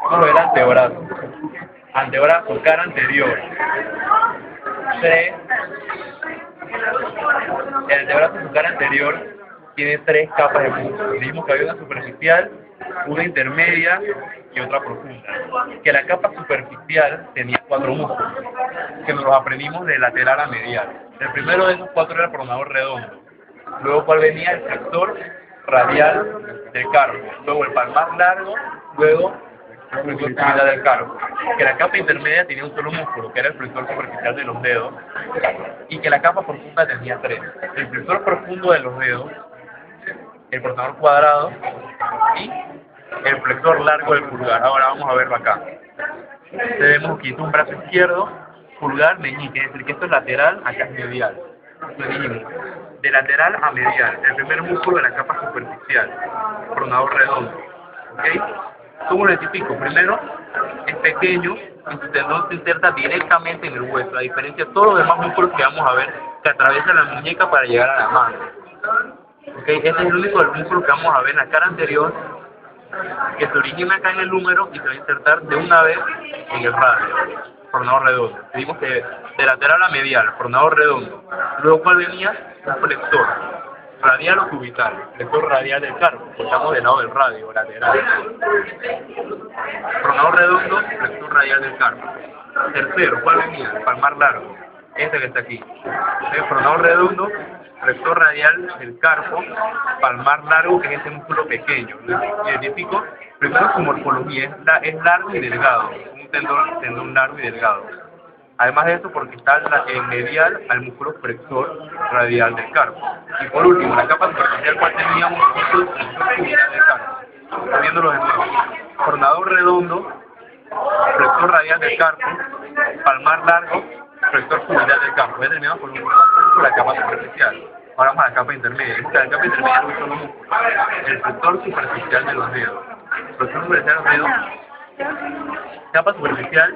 Vamos a ver el antebrazo. Antebrazo, cara anterior. Tres. El antebrazo, su cara anterior, tiene tres capas de músculo. Dijimos que había una superficial, una intermedia y otra profunda. Que la capa superficial tenía cuatro músculos, que nos los aprendimos de lateral a medial. El primero de esos cuatro era el pronador redondo. Luego, ¿cuál venía? El flexor radial del carpo. Luego, el palmar largo. Luego, el flexor similar del carpo. Que la capa intermedia tenía un solo músculo, que era el flexor superficial de los dedos. Y que la capa profunda tenía tres. El flexor profundo de los dedos, el pronador cuadrado y el flexor largo del pulgar. Ahora vamos a verlo acá. Tenemos aquí un brazo izquierdo, pulgar, meñique, es decir, que esto es lateral, acá es medial. Lo dijimos, de lateral a medial, el primer músculo de la capa superficial, pronador redondo. ¿Ok? ¿Cómo lo identifico? Primero, es pequeño y su tendón se inserta directamente en el hueso, a diferencia de todos los demás músculos que vamos a ver que atraviesan la muñeca para llegar a la mano. ¿Ok? Este es el único del músculo que vamos a ver en la cara anterior, que se origina acá en el húmero y se va a insertar de una vez en el radio, pronador redondo. Dijimos que de lateral a medial, pronador redondo. Luego, ¿cuál venía? Un flexor, radial o cubital, flexor radial del carpo, porque estamos del lado del radio, lateral. Pronador redondo, flexor radial del carpo. Tercero, ¿cuál venía? El palmar largo, este que está aquí. El pronador redondo, flexor radial del carpo, palmar largo, que es este músculo pequeño. Lo identifico primero su morfología, es largo y delgado, un tendón largo y delgado. Además de eso, porque está en medial al músculo flexor radial del carpo. Y por último, la capa superficial, cual teníamos músculo flexor cubital del carpo. Estoy viéndolo de nuevo. Pronador redondo, flexor radial del carpo, palmar largo, flexor cubital del carpo. Ya terminamos por la capa superficial. Ahora vamos a la capa intermedia. La capa intermedia no es solo músculo. El flexor superficial de los dedos. El flexor superficial de los dedos. Capa superficial,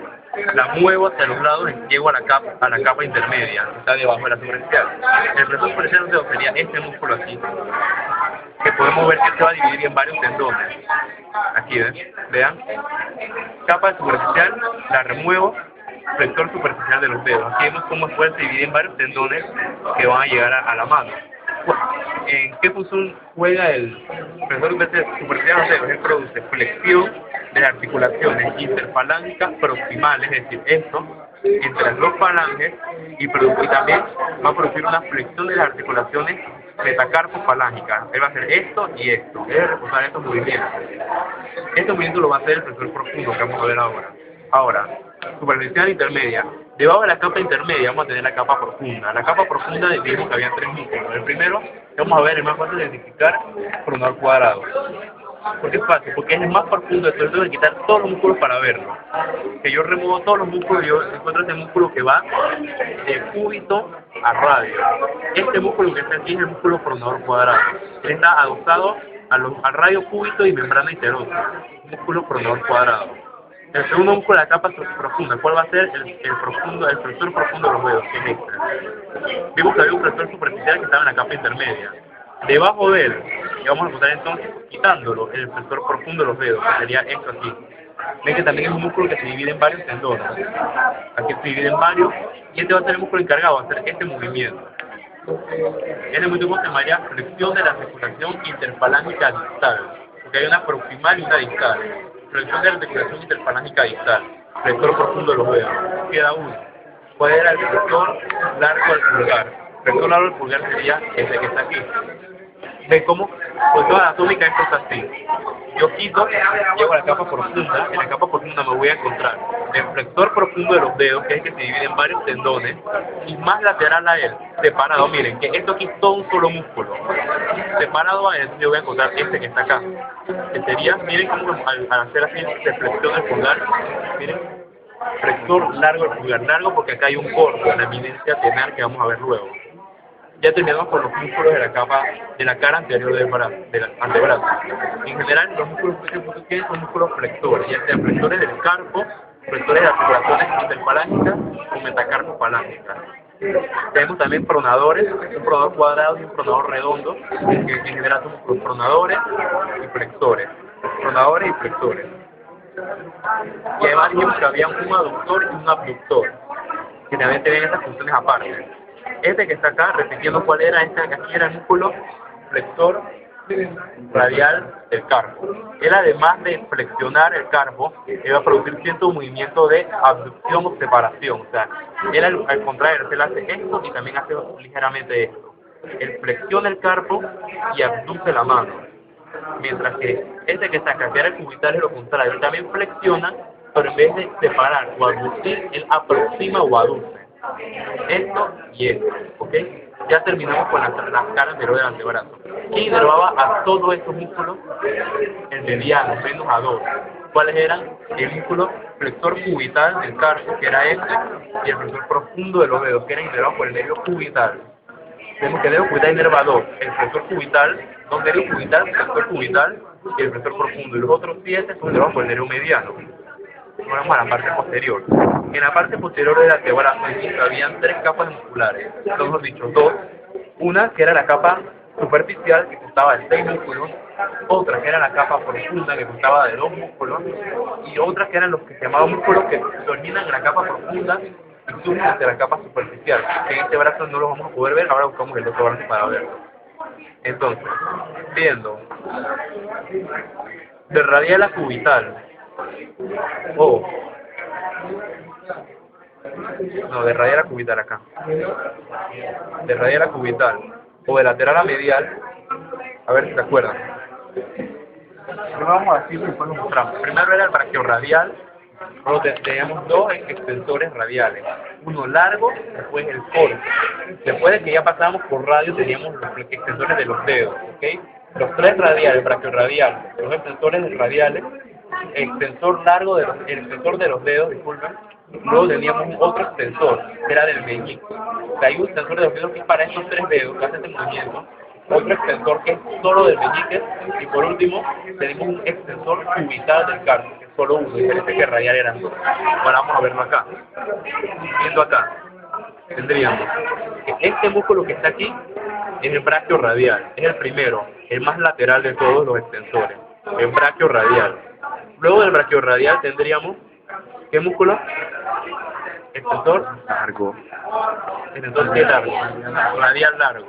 la muevo hacia los lados y llego a la capa intermedia, que está debajo de la superficial. El flexor superficial de los dedos sería este músculo aquí, que podemos ver que se va a dividir en varios tendones. Aquí, vean. Capa superficial, la remuevo, flexor superficial de los dedos. Aquí vemos cómo después se divide en varios tendones que van a llegar a la mano. ¿En qué función juega el flexor superficial de los dedos? Él produce flexión de las articulaciones interfalángicas proximales, es decir, esto entre las dos falanges, y también va a producir una flexión de las articulaciones metacarpofalángicas. Él va a hacer esto y esto, debe reposar estos movimientos. Este movimiento lo va a hacer el flexor profundo, que vamos a ver ahora. Ahora, superficial intermedia. Debajo de la capa intermedia vamos a tener la capa profunda. La capa profunda dijimos que había tres músculos. El primero, que vamos a ver, el más fácil de identificar, pronador cuadrado. ¿Por qué es fácil? Porque es el más profundo, entonces tengo que quitar todos los músculos para verlo. Que yo remuevo todos los músculos y yo encuentro este músculo que va de cúbito a radio. Este músculo que está aquí es el músculo pronador cuadrado. Él está adosado al radio cúbito y membrana iterosa. Músculo pronador cuadrado. El segundo músculo de la capa profunda, ¿cuál va a ser? El flexor profundo de los dedos, que es este. Vimos que había un flexor superficial que estaba en la capa intermedia. Debajo de él, y vamos a encontrar entonces, quitándolo, el flexor profundo de los dedos, que sería esto aquí. Ven que también es un músculo que se divide en varios tendones. Aquí se divide en varios, y este va a ser el músculo encargado de hacer este movimiento. Este movimiento se llamaría flexión de la articulación interfalángica distal, porque hay una proximal y una distal. Flexión de la articulación interfalángica distal, flexor profundo de los dedos. Queda uno. ¿Cuál era el flexor largo del pulgar? El flexor largo del pulgar sería este que está aquí. ¿Ven cómo? Pues toda la anatómica esto es así. Yo quito, llego a la capa profunda, en la capa profunda me voy a encontrar el flexor profundo de los dedos, que es el que se divide en varios tendones, y más lateral a él, separado, miren, que esto aquí es todo un solo músculo. Separado a él, yo voy a encontrar este que está acá, que sería, miren cómo al hacer así de flexión del pulgar, miren, flexor largo del pulgar, largo porque acá hay un corto, la eminencia tenar que vamos a ver luego. Ya terminamos con los músculos de la capa de la cara anterior del antebrazo. En general, los músculos que tienen son músculos flexores, ya sean flexores del carpo, flexores de articulaciones interfalángicas o metacarpofalángicas. Tenemos también pronadores, un pronador cuadrado y un pronador redondo, que en general son pronadores y flexores. Pronadores y flexores. Y además dijimos que había un aductor y un abductor, que también tenían esas funciones aparte. Este que está acá, repitiendo cuál era, este que aquí era el músculo flexor radial del carpo. Él, además de flexionar el carpo, iba a producir cierto movimiento de abducción o separación. O sea, él al contrario, él hace esto y también hace ligeramente esto. Él flexiona el carpo y abduce la mano. Mientras que este que está acá, que era el cubital, es lo contrario. Él también flexiona, pero en vez de separar o abducir, él aproxima o aduce. Esto y esto, ¿ok? Ya terminamos con las caras anterior del antebrazo. ¿Quién inervaba a todos estos músculos? El mediano, menos a dos. ¿Cuáles eran? El músculo flexor cubital del carpo, que era este, y el flexor profundo de los dedos, que era inervado por el nervio cubital. Tenemos que el nervio cubital inerva dos: el flexor cubital, dos nervios cubital, flexor cubital y el flexor profundo. Y los otros 7 son inervados por el nervio mediano. Ahora vamos a la parte posterior. En la parte posterior del antebrazo habían 3 capas musculares, mejor dicho, 2. Una que era la capa superficial, que constaba de 6 músculos, otra que era la capa profunda, que constaba de 2 músculos, y otras que eran los que se llamaban músculos que se originan en la capa profunda y suben hacia la capa superficial. En este brazo no lo vamos a poder ver, ahora buscamos el otro brazo para verlo. Entonces, viendo de radial a cubital, no, de radial a cubital acá. De radial a cubital. O de lateral a medial. A ver si te acuerdan. Primero vamos a decir y después lo mostramos. Primero era el brachiorradial. Luego teníamos 2 extensores radiales. Uno largo, después el corto. Después de que ya pasábamos por radio, teníamos los extensores de los dedos, ¿ok? Los 3 radiales, el brachiorradial, los extensores radiales, el extensor largo el extensor de los dedos, disculpen. Luego teníamos otro extensor, que era del meñique. O sea, hay un extensor de los dedos que es para estos 3 dedos, que hace este movimiento. Otro extensor que es solo del meñique. Y por último, tenemos un extensor cubital del carpo, que es solo uno, diferente que radial eran 2. Ahora vamos a verlo acá. Viendo acá, tendríamos que este músculo que está aquí es el brachiorradial. Es el primero, el más lateral de todos los extensores. El brachiorradial. Luego del brachiorradial tendríamos, ¿qué músculo? Extensor largo. Extensor ¿qué largo? Radial largo.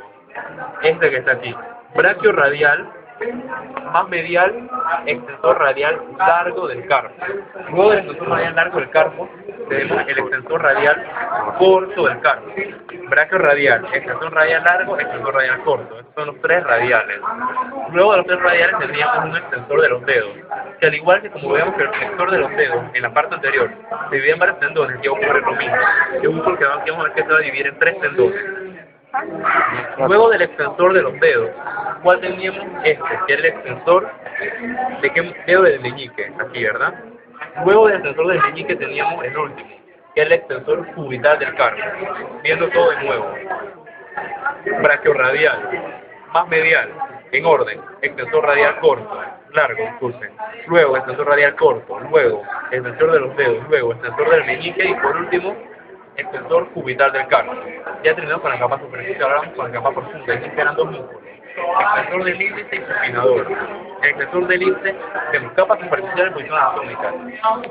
Este que está aquí. Brachiorradial más medial, extensor radial largo del carpo. Luego del extensor radial largo del carpo, tenemos el extensor radial corto del carpo. Brachiorradial, extensor radial largo, extensor radial corto. Estos son los 3 radiales. Luego de los 3 radiales tendríamos un extensor de los dedos, que al igual que como vemos que el extensor de los dedos en la parte anterior se divide en varios tendones, que ocurre lo mismo. Es un músculo que vamos a ver que se va a dividir en 3 tendones. Luego del extensor de los dedos, ¿cuál teníamos? Este, que es el extensor de qué dedo del meñique, aquí, ¿verdad? Luego del extensor del meñique teníamos el último, que es el extensor cubital del carpo. Viendo todo de nuevo. Brachiorradial, más medial, en orden, extensor radial corto, largo, disculpen. Luego extensor radial corto, luego extensor de los dedos, luego extensor del meñique y por último extensor cubital del carpo. Ya terminamos con la capa superficial, ahora vamos con la capa profunda. Aquí eran 2 músculos, extensor del índice y supinador. El extensor del índice tenemos capa superficial en posición anatómica.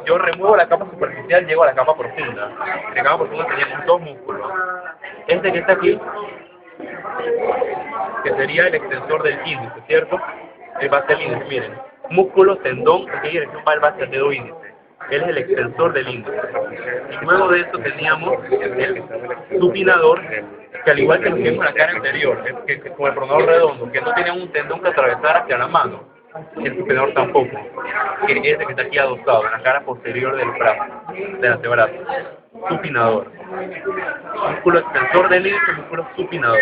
Yo remuevo la capa superficial, llego a la capa profunda. En la capa profunda teníamos 2 músculos. Este que está aquí, que sería el extensor del índice, ¿cierto? El base del índice, miren. Músculo, tendón, ¿en qué dirección va el base del dedo índice? Él es el extensor del índice. Y luego de esto teníamos el supinador, que al igual que lo que vimos en la cara anterior, con el pronador redondo, que no tenía un tendón que atravesara hacia la mano, el supinador tampoco, que es el que está aquí adosado, en la cara posterior del brazo, del antebrazo. Supinador. Músculo extensor del índice, músculo supinador.